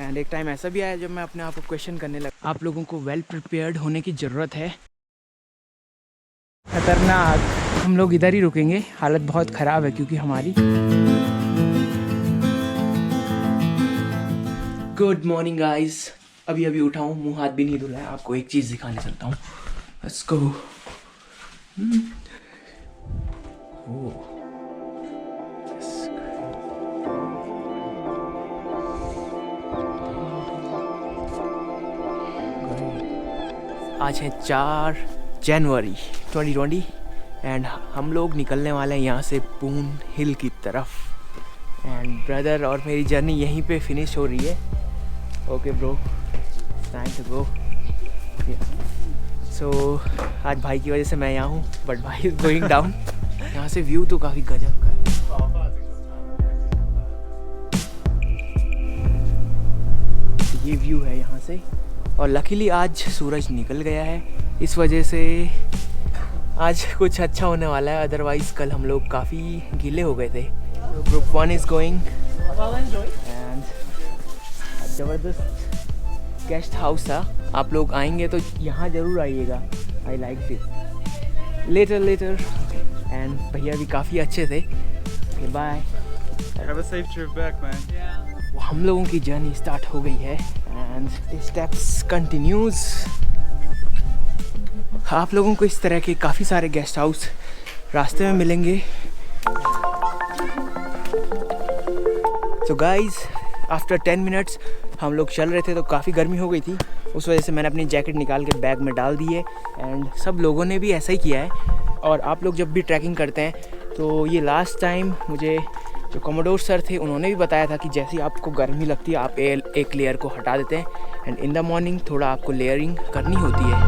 And एक time ऐसा भी आया जब मैं अपने आप को क्वेश्चन करने लगा। आप लोगों को वेल प्रिपेयर्ड होने की ज़रूरत है। खतरनाक, हम लोग इधर ही रुकेंगे, हालत बहुत ख़राब है क्योंकि हमारी। गुड मॉर्निंग गाइस, अभी उठा हूँ, मुंह हाथ भी नहीं धुला है। आपको एक चीज़ दिखाने चलता हूँ, लेट्स गो। आज है 4 जनवरी 2020 एंड हम लोग निकलने वाले हैं यहाँ से पून हिल की तरफ। एंड ब्रदर और मेरी जर्नी यहीं पे फिनिश हो रही है। Okay bro, time to go. So आज भाई की वजह से मैं यहाँ हूँ, बट भाई इज गोइंग डाउन। यहाँ से व्यू तो काफ़ी गजब का है। ये व्यू है यहाँ से, और लकीली आज सूरज निकल गया है, इस वजह से आज कुछ अच्छा होने वाला है। अदरवाइज़ कल हम लोग काफ़ी गीले हो गए थे। ग्रुप 1 इज़ गोइंग एंड ज़बरदस्त गेस्ट हाउस था। आप लोग आएंगे तो यहाँ ज़रूर आइएगा। I like this. Letter and भैया भी काफ़ी अच्छे थे। Bye, Have a safe trip back, man. हम लोगों की जर्नी स्टार्ट हो गई है एंड स्टेप्स कंटिन्यूज। आप लोगों को इस तरह के काफ़ी सारे गेस्ट हाउस रास्ते में मिलेंगे। तो गाइज आफ्टर 10 मिनट्स हम लोग चल रहे थे तो काफ़ी गर्मी हो गई थी, उस वजह से मैंने अपनी जैकेट निकाल के बैग में डाल दी है एंड सब लोगों ने भी ऐसा ही किया है। और आप लोग जब भी ट्रैकिंग करते हैं तो ये लास्ट टाइम मुझे जो कमोडोर सर थे उन्होंने भी बताया था कि जैसे आपको गर्मी लगती है आप एक लेयर को हटा देते हैं एंड इन द मॉर्निंग थोड़ा आपको लेयरिंग करनी होती है।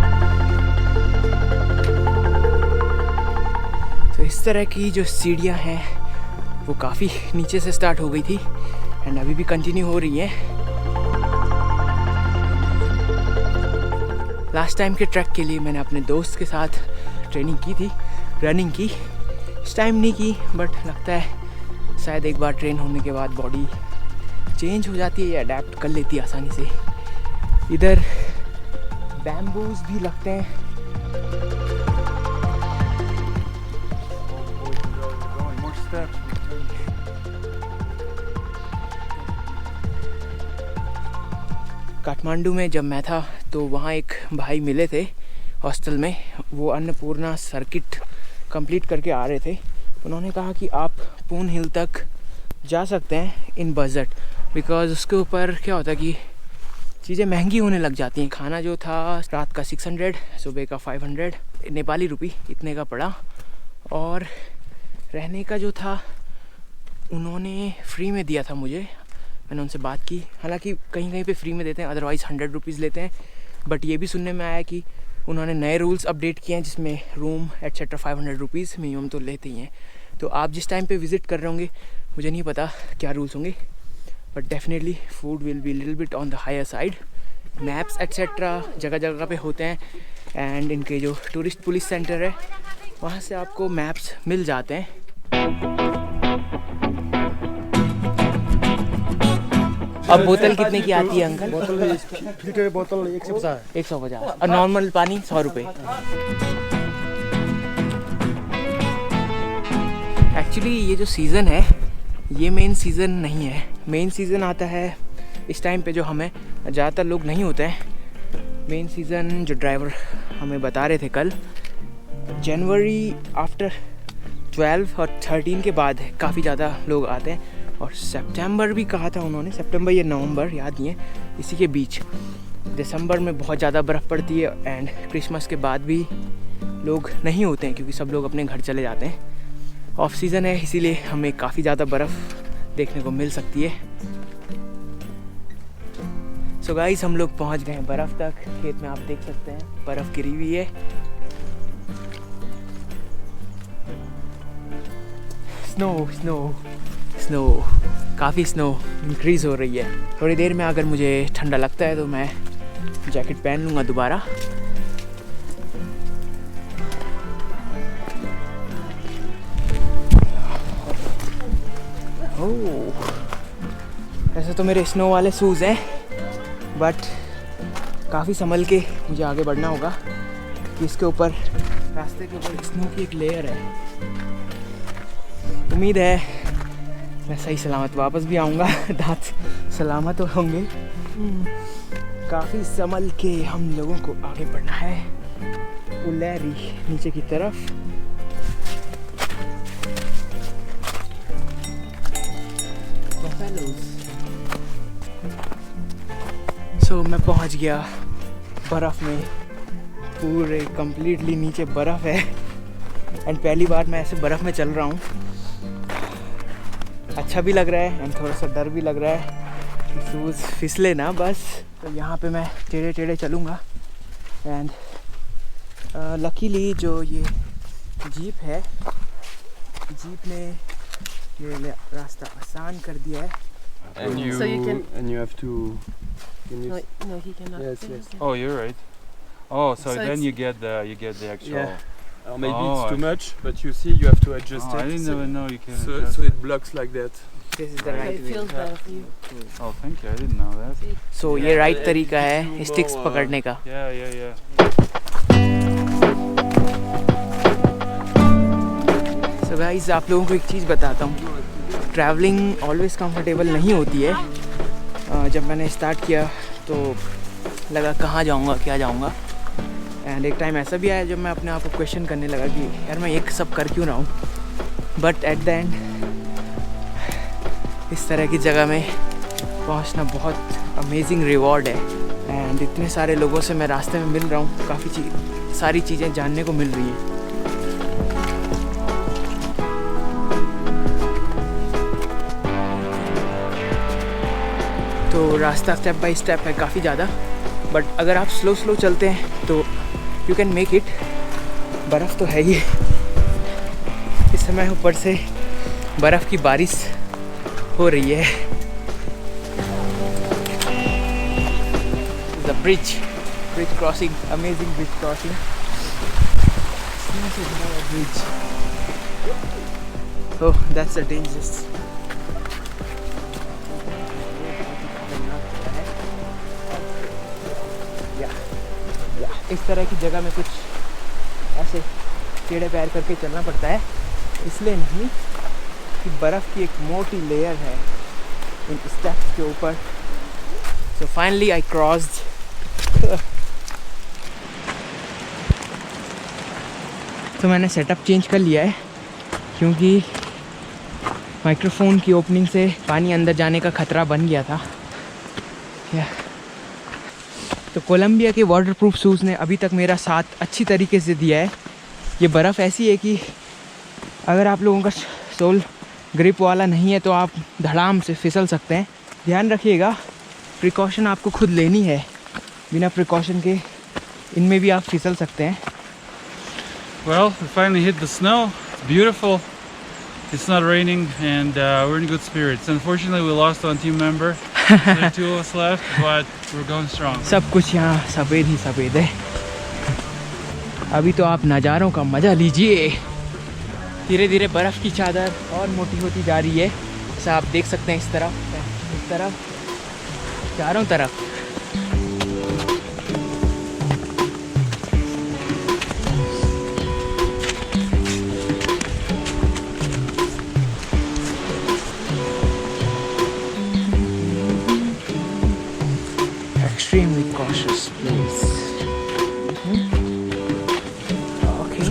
तो इस तरह की जो सीढ़ियाँ हैं वो काफ़ी नीचे से स्टार्ट हो गई थी एंड अभी भी कंटिन्यू हो रही है। लास्ट टाइम के ट्रैक के लिए मैंने अपने दोस्त के साथ ट्रेनिंग की थी, रनिंग की। इस टाइम नहीं की, बट लगता है शायद एक बार ट्रेन होने के बाद बॉडी चेंज हो जाती है या अडेप्ट कर लेती है आसानी से। इधर बैम्बूज भी लगते हैं। काठमांडू में जब मैं था तो वहाँ एक भाई मिले थे हॉस्टल में, वो अन्नपूर्णा सर्किट कंप्लीट करके आ रहे थे। उन्होंने कहा कि आप पून हिल तक जा सकते हैं इन बजट, बिकॉज़ उसके ऊपर क्या होता है कि चीज़ें महंगी होने लग जाती हैं। खाना जो था रात का 600, सुबह का 500 नेपाली रुपी इतने का पड़ा, और रहने का जो था उन्होंने फ्री में दिया था मुझे। मैंने उनसे बात की, हालांकि कहीं कहीं पे फ्री में देते हैं, अदरवाइज़ 100 रुपीज़ लेते हैं। बट ये भी सुनने में आया कि उन्होंने नए रूल्स अपडेट किए हैं जिसमें रूम एट्सेट्रा 500 रुपीज़ मिनिमम तो लेते ही हैं। तो आप जिस टाइम पे विज़िट कर रहे होंगे, मुझे नहीं पता क्या रूल्स होंगे, but definitely food will be little bit on the higher side. Maps etcetera जगह जगह पे होते हैं एंड इनके जो टूरिस्ट पुलिस सेंटर है वहाँ से आपको मैप्स मिल जाते हैं। अब बोतल कितने की आती है अंकल? बोतल फिल्टर बोतल 150 150 और नॉर्मल पानी 100 रुपये। एक्चुअली ये जो सीज़न है ये मेन सीज़न नहीं है। मेन सीज़न आता है इस टाइम पे जो हमें ज़्यादातर लोग नहीं होते हैं। मेन सीज़न जो ड्राइवर हमें बता रहे थे कल, जनवरी आफ्टर 12 और 13 के बाद काफ़ी ज़्यादा लोग आते हैं। और सितंबर भी कहा था उन्होंने, सितंबर या नवंबर याद नहीं है, इसी के बीच। दिसंबर में बहुत ज़्यादा बर्फ़ पड़ती है एंड क्रिसमस के बाद भी लोग नहीं होते हैं क्योंकि सब लोग अपने घर चले जाते हैं। ऑफ सीज़न है इसीलिए हमें काफ़ी ज़्यादा बर्फ़ देखने को मिल सकती है। सो गाइस हम लोग पहुंच गए हैं बर्फ़ तक। खेत में आप देख सकते हैं बर्फ़ गिरी हुई है। स्नो स्नो स्नो, काफ़ी स्नो इंक्रीज़ हो रही है। थोड़ी देर में अगर मुझे ठंडा लगता है तो मैं जैकेट पहन लूँगा दोबारा। ओह, ऐसे तो मेरे स्नो वाले शूज़ हैं बट काफ़ी संभल के मुझे आगे बढ़ना होगा कि इसके ऊपर रास्ते के ऊपर स्नो की एक लेयर है। उम्मीद है मैं सही सलामत वापस भी आऊँगा, दांत सलामत होंगे। काफ़ी संभल के हम लोगों को आगे बढ़ना है उलेरी नीचे की तरफ। सो मैं पहुंच गया बर्फ़ में, पूरे कंप्लीटली नीचे बर्फ़ है एंड पहली बार मैं ऐसे बर्फ़ में चल रहा हूँ। अच्छा भी लग रहा है एंड थोड़ा सा डर भी लग रहा है कि शूज़ फिसले ना बस। तो यहाँ पे मैं टेढ़े टेढ़े चलूँगा एंड लकीली जो ये जीप है, जीप ने ये रास्ता आसान कर दिया है। And you, So you can- and you have to. Can you No, he cannot. Yes, yes. Oh, you're right. Oh, so So then it's- you get the actual. Yeah. Maybe Oh, it's too I- much, but you see, you have to adjust Oh, I it. didn't even know you can So, adjust so it. it blocks like that. This is the Okay, right it way. feels better for you. Oh, thank you. I didn't know that. So ये right तरीका है sticks more, पकड़ने का। Yeah. So guys आप लोगों को एक चीज़ बताता हूँ, ट्रैवलिंग ऑलवेज़ कंफर्टेबल नहीं होती है। जब मैंने स्टार्ट किया तो लगा कहाँ जाऊँगा क्या जाऊँगा, एंड एक टाइम ऐसा भी आया जब मैं अपने आप को क्वेश्चन करने लगा कि यार मैं ये सब कर क्यों रहा हूँ। बट एट द एंड इस तरह की जगह में पहुँचना बहुत अमेजिंग रिवॉर्ड है एंड इतने सारे लोगों से मैं रास्ते में मिल रहा हूँ, काफ़ी सारी चीज़ें जानने को मिल रही हैं। तो रास्ता स्टेप बाय स्टेप है काफ़ी ज़्यादा, बट अगर आप स्लो चलते हैं तो यू कैन मेक इट। बर्फ़ तो है ही, इस समय ऊपर से बर्फ़ की बारिश हो रही है। The bridge crossing, amazing bridge crossing, bridge. Oh that's a dangerous. इस तरह की जगह में कुछ ऐसे टेढ़े पैर करके चलना पड़ता है, इसलिए नहीं कि बर्फ़ की एक मोटी लेयर है इन स्टेप्स के ऊपर। So finally I crossed. तो मैंने सेटअप चेंज कर लिया है क्योंकि माइक्रोफोन की ओपनिंग से पानी अंदर जाने का ख़तरा बन गया था। तो कोलंबिया के वाटरप्रूफ शूज़ ने अभी तक मेरा साथ अच्छी तरीके से दिया है। ये बर्फ़ ऐसी है कि अगर आप लोगों का सोल ग्रिप वाला नहीं है तो आप धड़ाम से फिसल सकते हैं। ध्यान रखिएगा, प्रिकॉशन आपको खुद लेनी है, बिना प्रिकॉशन के इनमें भी आप फिसल सकते हैं। Well, we finally hit the snow. It's beautiful. It's not raining, and we're in good spirits. Unfortunately, we lost one team member. So there are 2 of us left, but we're going strong. सब कुछ यहाँ सफ़ेद ही सफ़ेद है। अभी तो आप नज़ारों का मज़ा लीजिए। धीरे धीरे बर्फ़ की चादर और मोटी होती जा रही है, ऐसा आप देख सकते हैं। इस तरफ चारों तरफ। Extremely cautious place. Okay.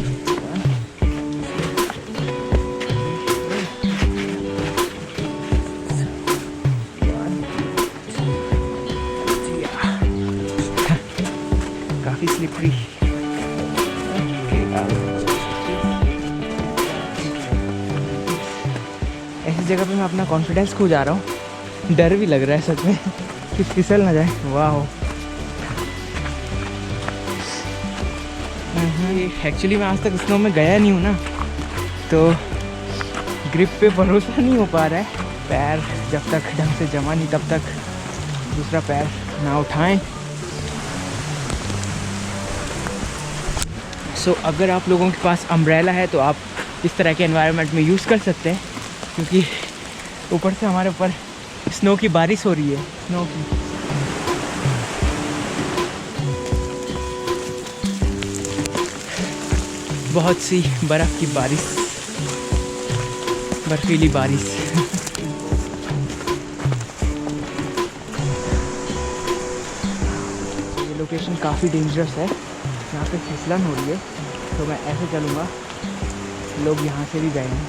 काफी स्लिपरी। ऐसी जगह पे मैं अपना कॉन्फिडेंस खो जा रहा हूँ, डर भी लग रहा है सच में कि फिसल ना जाए। वाह, एक्चुअली मैं आज तक स्नो में गया नहीं हूँ ना, तो ग्रिप पे भरोसा नहीं हो पा रहा है। पैर जब तक ढंग से जमा नहीं तब तक दूसरा पैर ना उठाएं। सो अगर आप लोगों के पास अम्ब्रेला है तो आप इस तरह के एनवायरनमेंट में यूज़ कर सकते हैं, क्योंकि ऊपर से हमारे ऊपर स्नो की बारिश हो रही है। स्नो की बहुत सी बर्फ़ की बारिश, बर्फीली बारिश। ये लोकेशन काफ़ी डेंजरस है, यहाँ पे फिसलन हो रही है, तो मैं ऐसे चलूँगा। लोग यहाँ से भी गए हैं,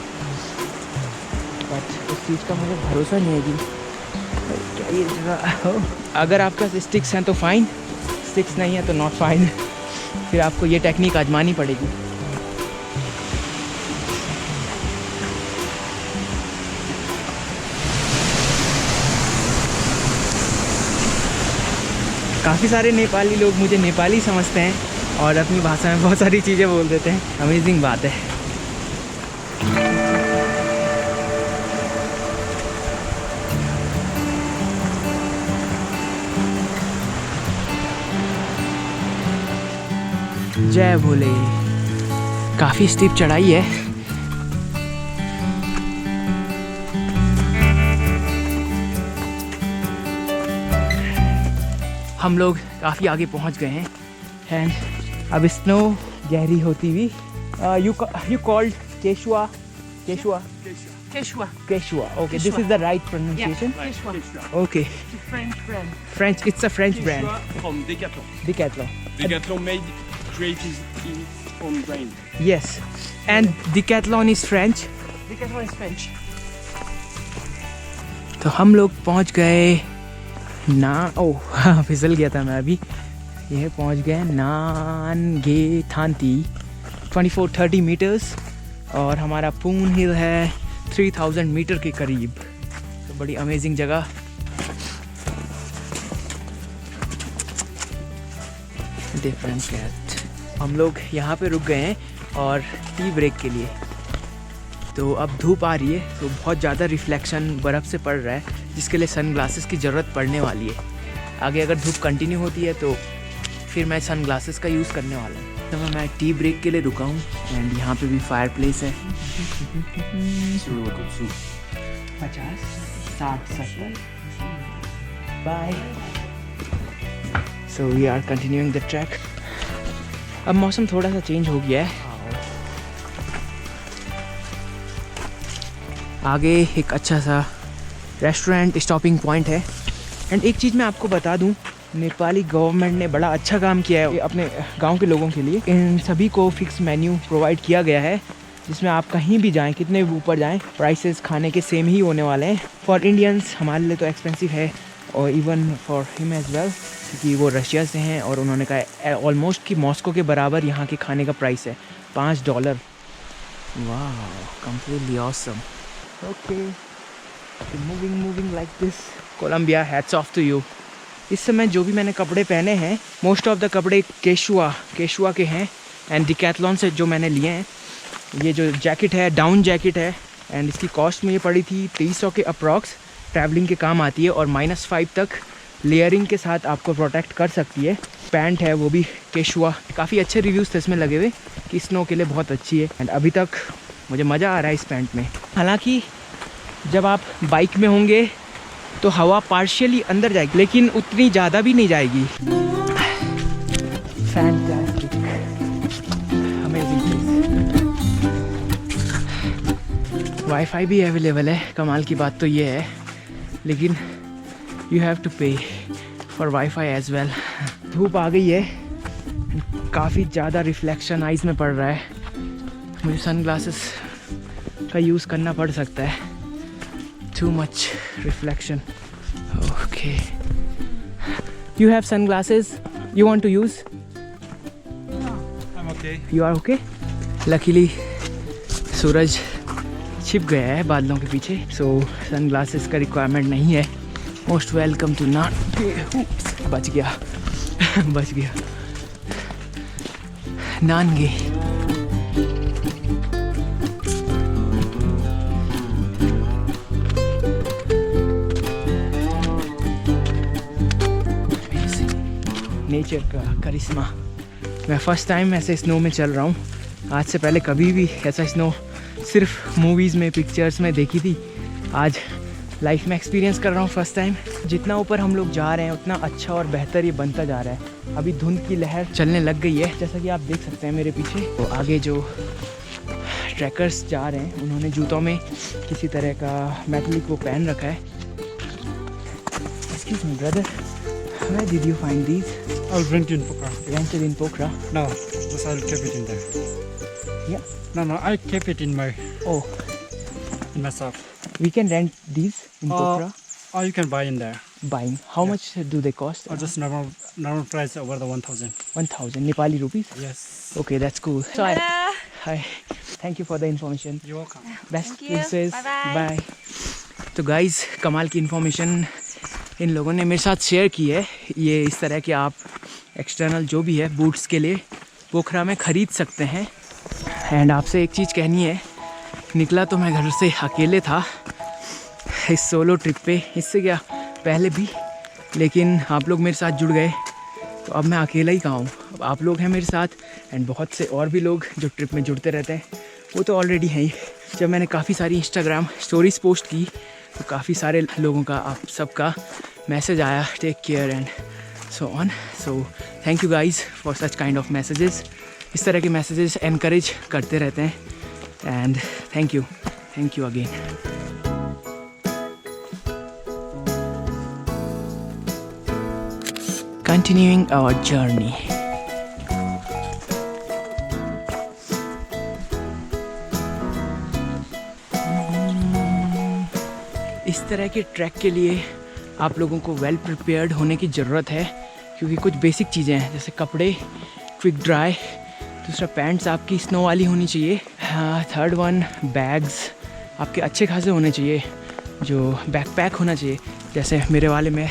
बट उस चीज़ का मुझे भरोसा नहीं है कि क्या ये जगह। अगर आपके पास स्टिक्स हैं तो फ़ाइन, स्टिक्स नहीं है तो नॉट फ़ाइन। फिर आपको ये टेक्निक आजमानी पड़ेगी। काफ़ी सारे नेपाली लोग मुझे नेपाली समझते हैं और अपनी भाषा में बहुत सारी चीज़ें बोल देते हैं। अमेजिंग बात है। जय भोले। काफ़ी स्टीप चढ़ाई है। हम लोग काफ़ी आगे पहुंच गए हैं एंड अब स्नो गहरी होती हुई you called Quechua Quechua Quechua. Quechua okay this is the right pronunciation Quechua. Okay French brand. French it's a French brand From Decathlon. Decathlon Decathlon made created its own brand. yes and Decathlon is French Decathlon is French. तो हम लोग पहुंच गए ना ओह फिसल गया था मैं अभी। यह पहुंच गए नानगे थांती 2430 मीटर्स और हमारा पून हिल है 3000 मीटर के करीब। तो बड़ी अमेजिंग जगह। Different cat. हम लोग यहाँ पे रुक गए हैं और टी ब्रेक के लिए। तो अब धूप आ रही है, तो बहुत ज़्यादा रिफ्लेक्शन बर्फ़ से पड़ रहा है, जिसके लिए सन ग्लासेस की ज़रूरत पड़ने वाली है। आगे अगर धूप कंटिन्यू होती है तो फिर मैं सन ग्लासेस का यूज़ करने वाला हूँ। तो मैं टी ब्रेक के लिए रुका हूँ एंड यहाँ पे भी फायर प्लेस है। 50, 60, 70 bye. So we are continuing the track. अब मौसम थोड़ा सा चेंज हो गया है। आगे एक अच्छा सा रेस्टोरेंट स्टॉपिंग पॉइंट है एंड एक चीज़ मैं आपको बता दूं, नेपाली गवर्नमेंट ने बड़ा अच्छा काम किया है अपने गांव के लोगों के लिए। इन सभी को फिक्स मेन्यू प्रोवाइड किया गया है, जिसमें आप कहीं भी जाएं, कितने भी ऊपर जाएं, प्राइसेस खाने के सेम ही होने वाले हैं। फॉर इंडियंस हमारे लिए तो एक्सपेंसिव है और even for him as well, क्योंकि वो रशिया से हैं और उन्होंने कहा ऑलमोस्ट कि मॉस्को के बराबर यहाँ के खाने का प्राइस है $5। वाह, completely awesome. Okay, moving like this. Colombia, hats off to you. इस समय जो भी मैंने कपड़े पहने हैं, मोस्ट ऑफ द कपड़े केशुआ के हैं एंड डिकैथलॉन से जो मैंने लिए हैं। ये जो जैकेट है डाउन जैकेट है एंड इसकी कॉस्ट मुझे पड़ी थी 2300 के अप्रॉक्स। ट्रैवलिंग के काम आती है और -5 तक लेयरिंग के साथ आपको प्रोटेक्ट कर सकती है। पैंट है वो भी केशुआ, काफ़ी अच्छे रिव्यूज़ थे इसमें लगे हुए कि स्नो के लिए बहुत अच्छी है एंड अभी तक मुझे मज़ा आ रहा है इस पैंट में। हालांकि जब आप बाइक में होंगे तो हवा पार्शियली अंदर जाएगी, लेकिन उतनी ज़्यादा भी नहीं जाएगी। Fantastic, amazing place. वाईफाई भी अवेलेबल है। कमाल की बात तो ये है, लेकिन यू हैव टू पे फॉर वाईफाई एज वेल। धूप आ गई है, काफ़ी ज़्यादा रिफ्लेक्शन आइज़ में पड़ रहा है। मुझे सन ग्लासेस का यूज़ करना पड़ सकता है। Too much reflection. Okay. You have sunglasses? You want to use? I'm okay. You are okay? Luckily, सूरज छिप गया है बादलों के पीछे, so sunglasses का रिक्वायरमेंट नहीं है। Most welcome to नानगे। बच गया बच गया। नानगे। नेचर का करिश्मा। मैं फ़र्स्ट टाइम ऐसे स्नो में चल रहा हूँ। आज से पहले कभी भी ऐसा स्नो सिर्फ मूवीज़ में, पिक्चर्स में देखी थी। आज लाइफ में एक्सपीरियंस कर रहा हूँ फर्स्ट टाइम। जितना ऊपर हम लोग जा रहे हैं उतना अच्छा और बेहतर ये बनता जा रहा है। अभी धुंध की लहर चलने लग गई है, जैसा कि आप देख सकते हैं मेरे पीछे। तो आगे जो ट्रैकर्स जा रहे हैं उन्होंने जूतों में किसी तरह का मेटलिक वो पहन रखा है। Excuse me, brother. Where did you find these? I'll rent in Pokhara. Rented in Pokhara. No, just I'll keep it in there. Yeah. No, I keep it in my Oh, myself. we can rent these in Pokhara. Or you can buy in there. Buying. How much do they cost? Or just normal price over the 1,000. 1,000 Nepali rupees. Yes. Okay, that's cool. So hi. Thank you for the information. You're welcome. Best wishes. Bye. तो guys कमाल की information in लोगों ने मेरे साथ share की है। ये इस तरह के आप एक्सटर्नल जो भी है बूट्स के लिए पोखरा में ख़रीद सकते हैं। एंड आपसे एक चीज़ कहनी है, निकला तो मैं घर से अकेले था इस सोलो ट्रिप पे, इससे क्या पहले भी, लेकिन आप लोग मेरे साथ जुड़ गए तो अब मैं अकेला ही कहाँ हूँ। अब आप लोग हैं मेरे साथ एंड बहुत से और भी लोग जो ट्रिप में जुड़ते रहते हैं वो तो ऑलरेडी हैं ही। जब मैंने काफ़ी सारी इंस्टाग्राम स्टोरीज़ पोस्ट की तो काफ़ी सारे लोगों का, आप सबका मैसेज आया, take care and so on. So thank you guys for such kind of messages. इस तरह के मैसेजेस एनकरेज करते रहते हैं and thank you again. Continuing our journey. इस तरह के ट्रैक के लिए आप लोगों को वेल प्रिपेयर्ड होने की ज़रूरत है, क्योंकि कुछ बेसिक चीज़ें हैं जैसे कपड़े क्विक ड्राई, दूसरा पैंट्स आपकी स्नो वाली होनी चाहिए, थर्ड वन बैग्स आपके अच्छे खासे होने चाहिए, जो बैकपैक होना चाहिए जैसे मेरे वाले में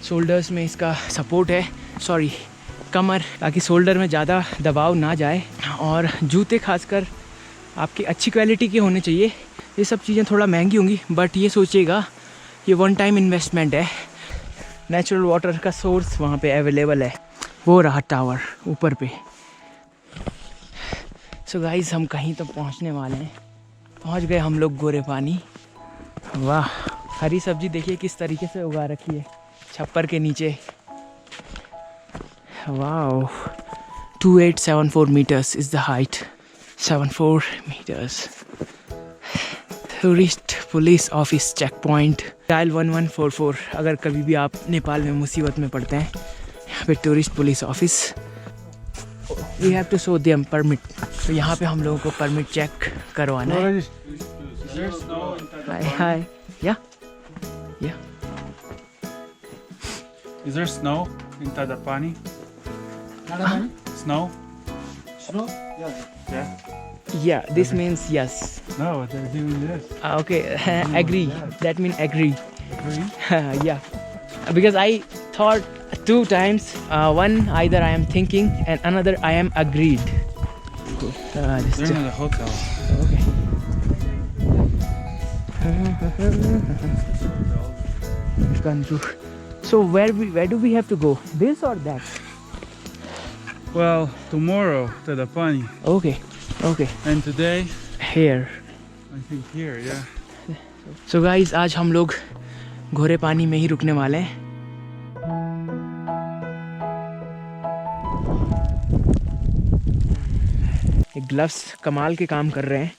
शोल्डर्स में इसका सपोर्ट है, कमर, ताकि शोल्डर में ज़्यादा दबाव ना जाए, और जूते खासकर आपकी अच्छी क्वालिटी के होने चाहिए। ये सब चीज़ें थोड़ा महंगी होंगी बट ये सोचिएगा ये वन टाइम इन्वेस्टमेंट है। नेचुरल वाटर का सोर्स वहाँ पे अवेलेबल है, वो रहा टावर ऊपर पे। सो गाइस हम कहीं तो पहुँचने वाले हैं, पहुँच गए हम लोग गोरे पानी। वाह, हरी सब्जी देखिए किस तरीके से उगा रखी है छप्पर के नीचे। Wow, 2874 meters is the height. 74 meters. Tourist police office check point, dial 1144। अगर कभी भी आप नेपाल में मुसीबत में पड़ते हैं, यहाँ पे tourist police office, we have to show them permit. तो यहाँ पे हम लोगों को परमिट चेक करवाना है। हाय या Is there snow in Tadapani? Snow? Yeah, this means yes. No, they're doing this. Okay, agree. That means agree. Agree? Yeah, because I thought 2 times. One, either I am thinking, and another I am agreed. Cool. They're in the hotel. Okay. So where do we have to go? This or that? Well, tomorrow Tadapani, Okay. and today Here. I think here, yeah. So guys, आज हम लोग घोरे पानी में ही रुकने वाले हैं। ये ग्लव्स कमाल के काम कर रहे हैं।